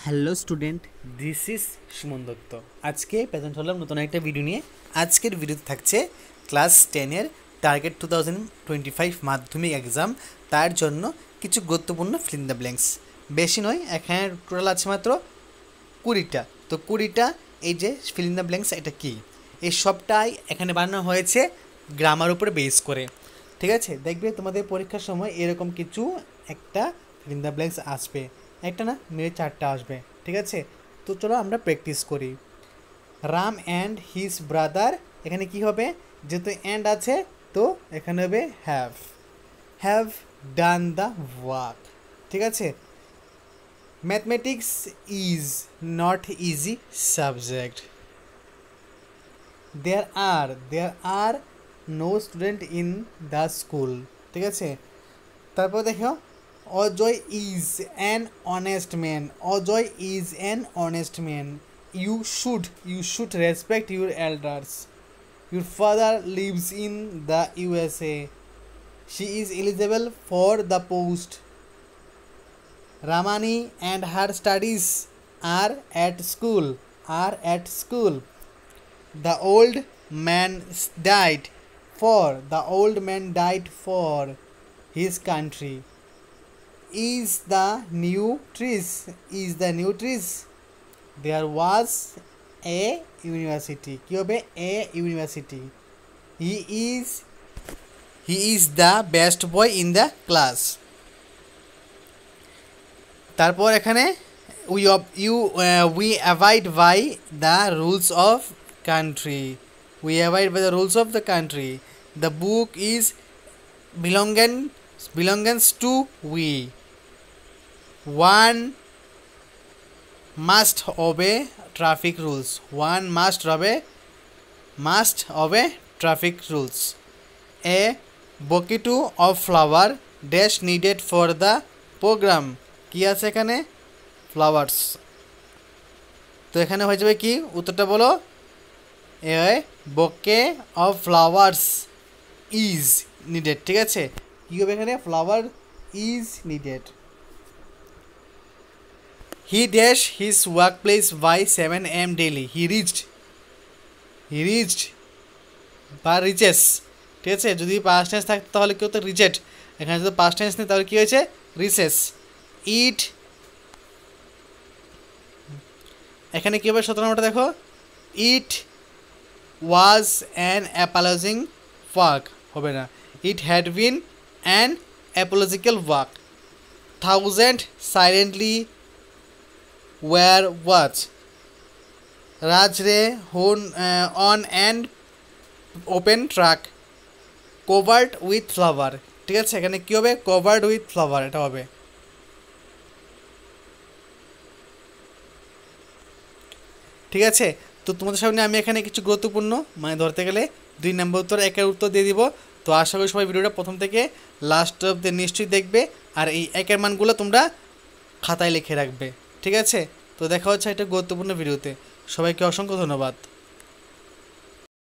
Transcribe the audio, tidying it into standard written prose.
Hello student, this is Suman Dutta. আজকে present হলাম নতুন একটা ভিডিও নিয়ে। আজকের ভিডিওতে থাকছে ক্লাস 10-এর টার্গেট 2025 মাধ্যমিক এক্সাম, তার জন্য কিছু গুরুত্বপূর্ণ ফিল ইন দ্য ব্ল্যাঙ্কস। বেশি নয়, এখানে টোটাল আছে মাত্র 20টা। তো 20টা এই যে ফিল ইন দ্য ব্ল্যাঙ্কস, এটা কি? এই সবটাই এখানে বানানো হয়েছে গ্রামার উপরে বেস করে। ঠিক আছে, দেখবে তোমাদের পরীক্ষার সময় এরকম কিছু একটা ফিল ইন দ্য ব্ল্যাঙ্কস আসবে, একটা না মেরে 4টা আসবে। ঠিক আছে, তো চলো আমরা প্র্যাকটিস করি। রাম অ্যান্ড হিজ ব্রাদার, এখানে কি হবে? যেহেতু অ্যান্ড আছে তো এখানে হবে have. Have done the work. ঠিক আছে, mathematics is not easy subject. There are no student in the school. ঠিক আছে, তারপর দেখো, Ajay is an honest man. Ajay is an honest man. You should respect your elders. Your father lives in the USA. She is eligible for the post. Ramani and her studies are at school. The old man died for his country. Is the new trees. There was a university. কি হবে? A university. He is the best boy in the class. তারপর এখানে we abide by the rules of country. The book is belongs to we. One must obey traffic rules. A bouquet of flower dash needed for the program. কি আছে এখানে? Flowers. তো এখানে হয়ে যাবে কি? উত্তরটা বলো। A bouquet of flowers is needed. ঠিক আছে, কী হবে এখানে? Flower is needed. He dash his work place by 7 AM daily. He reached বা রিচেস। ঠিক আছে, যদি পাস্ট টেন্স থাকতো তাহলে কি হতো? রিচেড। এখানে যদি পাস্ট টেন্স নেই তাহলে কী হয়েছে? রিচেস। ইট, এখানে কী হবে? 17 নম্বরটা দেখো, ইট ওয়াজ অ্যান অ্যাপোলজিং ওয়ার্ক। হবে না, it had been an apologetical work. 1000 silently war watch. রাজরে হোন on and open truck covered with flower. ঠিক আছে, এখানে কী হবে? কভার্ড উইথ ফ্লাওয়ার, এটা হবে। ঠিক আছে, তো তোমাদের সামনে আমি এখানে কিছু গুরুত্বপূর্ণ ধরতে গেলে 2 নম্বর উত্তর, 1-এর উত্তর দিয়ে দিব। তো আশা করি সবাই ভিডিওটা প্রথম থেকে লাস্ট অবধি নিশ্চয়ই দেখবে, আর এই 1-এর মানগুলো তোমরা খাতায় লিখে রাখবে। ঠিক আছে, তো দেখা হচ্ছে একটা গুরুত্বপূর্ণ ভিডিওতে। সবাইকে অসংখ্য ধন্যবাদ।